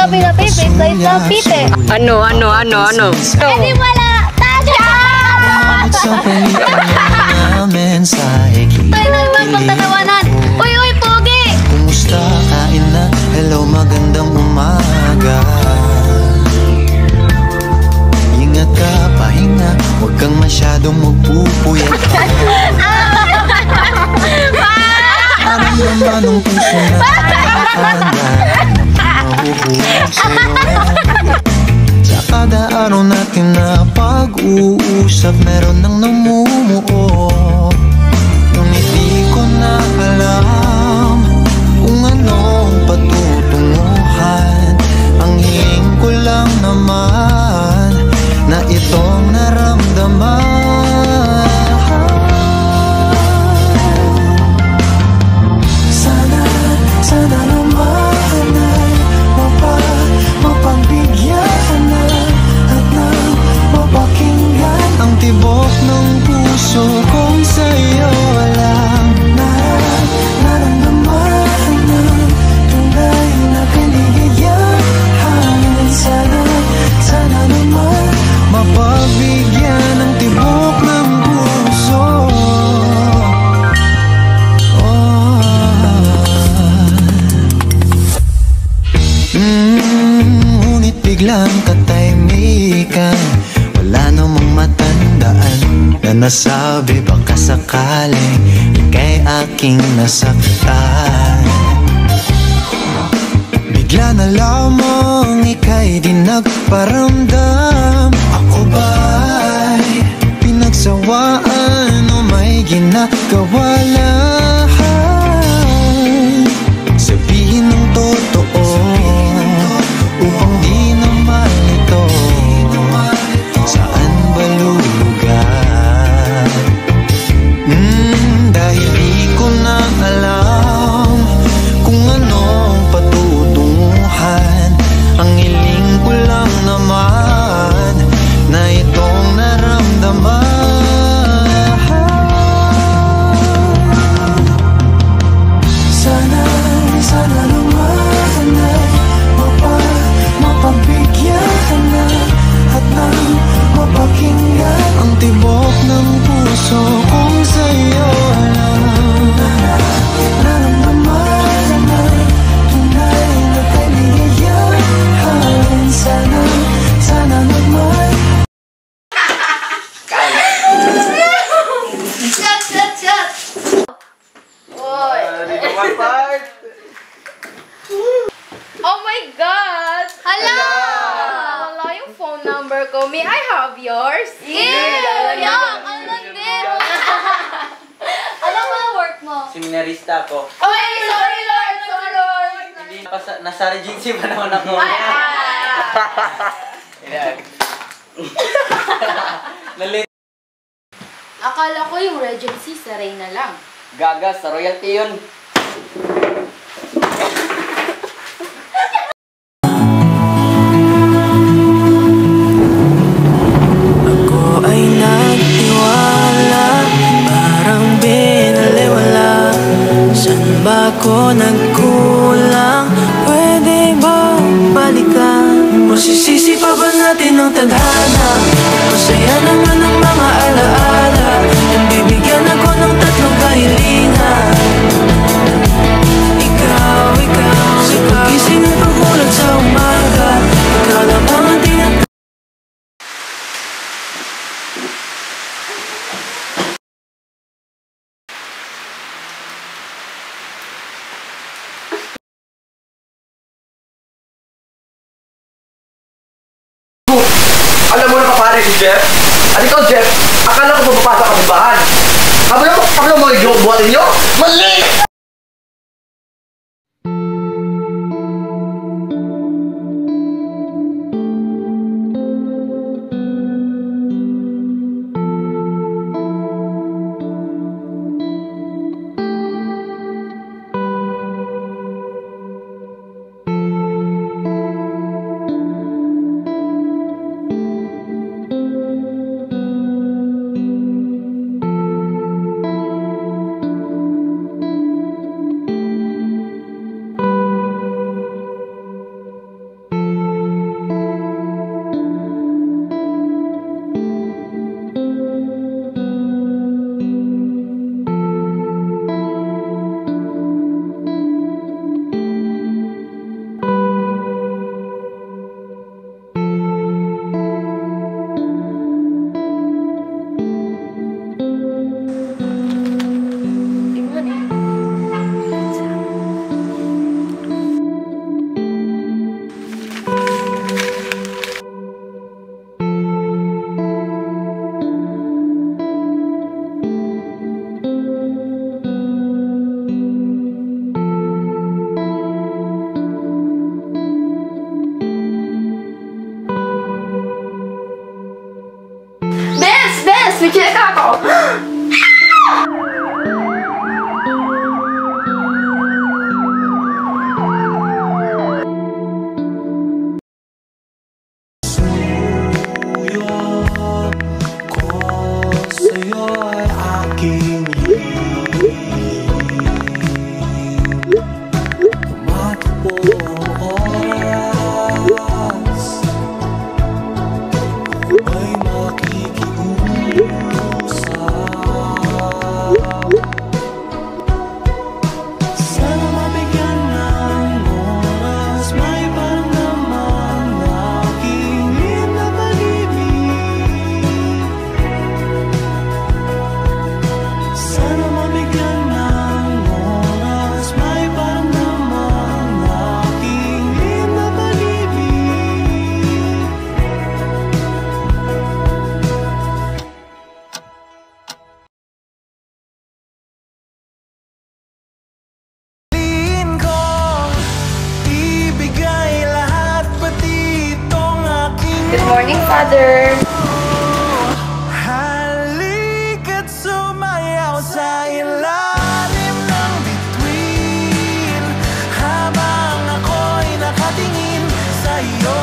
sabi na favorite slice na pite. Ano? Eh di wala! Tasha! Tayo na naman pagtatawanan. Uy, pogi! Kumusta? Kain na? Hello, magandang umaga. Ingat ka, pahinga. Huwag kang masyadong magpupuyat. Parang naman ang puso na nakakanda. Mahuhulog sa'yo. Sa kada araw natin na pag-uusap, meron nang namumuo. Ngunit di ko na alam kung anong patutunguhan. Ang hiling ko lang naman na itong naramdaman. Sana naman ay mapagbigyan na at nang mapakinggan ang tibok ng puso kong sa'yo lang naramdaman ng tunay na kaligayahan. Sana naman mapagbigyan ang tibok ng puso. Ngunit biglang katahimikan, wala namang matandaan na nasabi baka sakaling ika'y aking nasaktan. Bigla na lamang ika'y di nagparamdam. Ako ba'y pinagsawaan o may ginagawa lahat? Sabihin ng totoo upang di naman ito saan ba lulugar? Dahil di ko na alam kung anong patutunguhan. Ang hiling ko lang naman na itong naramdaman. Sana naman ay mapagbigyan na at nang mapakinggan ang tibok ng puso kung sa'yo lang naramdaman ang tunay na kaligayahan. Sana naman. Shut! Boy! Oh my God! Hala! Wala yung phone number ko. May I have yours? Yeah! Ang din! Anong mga work mo? Seminarista ako. Ay! Sorry, Lord! Hindi nasa Regency pa naman ako. Nalit. Akala ko yung Regency sa Reyna lang. Gaga, sa royalty yun. Ako ay nagtiwala, parang binaliwala. Saan ba ako nagkulang? Pwede ba balikan? Masisisi pa ba natin ang tadhana? Masaya naman ang mga alaala. Kung bibigyan ako ng tatlong kahilingan, ikaw sa pagising at pagmulat sa umaga, ikaw lamang ang tinatawag. Alam mo na kapare si Jeff? At ikaw, Jeff, akala ko mapapasa ka sa bahan. Kapag mo yung buhatin nyo? Mali! Switch ka ako. Sa'yo'y aking tumatakbo ang oras, may makikiusap. Sana mabigyan ng oras, may paramdaman na aking pinapag-ibig. Sana mabigyan ng oras, may paramdaman na aking pinapag-ibig. Piliin kong ibigay lahat, pati itong aking Good morning, Father. halika't sumayaw sa ilalim ng bituin, habang ako'y nakatingin sa iyo.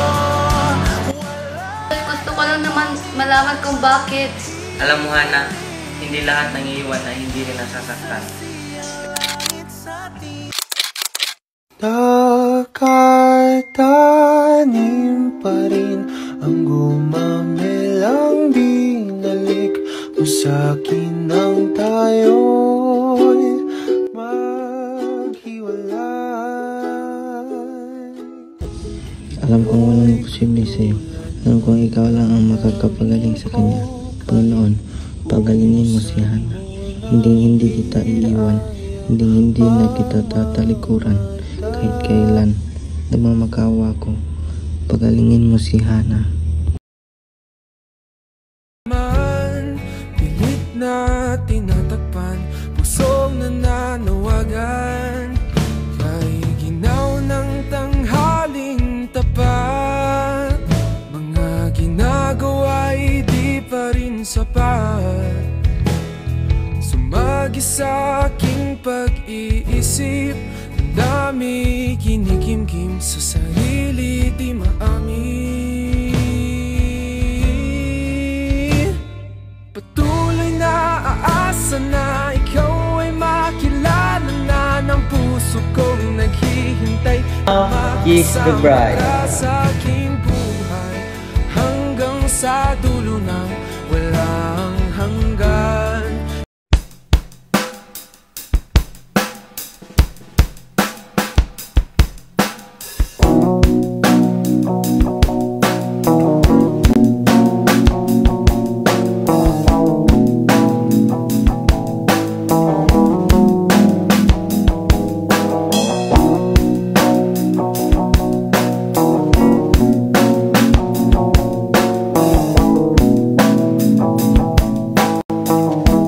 Gusto ko lang naman malaman kung bakit. Alam mo, Hana, hindi lahat ng iiwan na hindi rin nasasaktan. Nakatanim pa rin ang gumamelang binalik mo sa'kin nang tayo'y maghiwalay. Alam kong walang posible sa'yo. Alam kong ikaw lang ang makakapagaling sa kanya. Panginoon, pagalingin mo si Hana. Hindi kita iiwan. Hindi na kita tatalikuran. Kahit kailan na mamakawa ko. Pagalingin mo si Hana. Man, pilit na tinatakpan, pusong nananawagan, may ginaw ng tanghaling tapat. Mga ginagawa'y di pa rin sapat. Sumagi sa aking pag-iisip, ang dami kinikimkim sa sarili di maamin. Patuloy na aasa na ikaw ay makilala na ng puso kong naghihintay. Kiss the bride. Makasama ka sa aking buhay hanggang sa dulo ng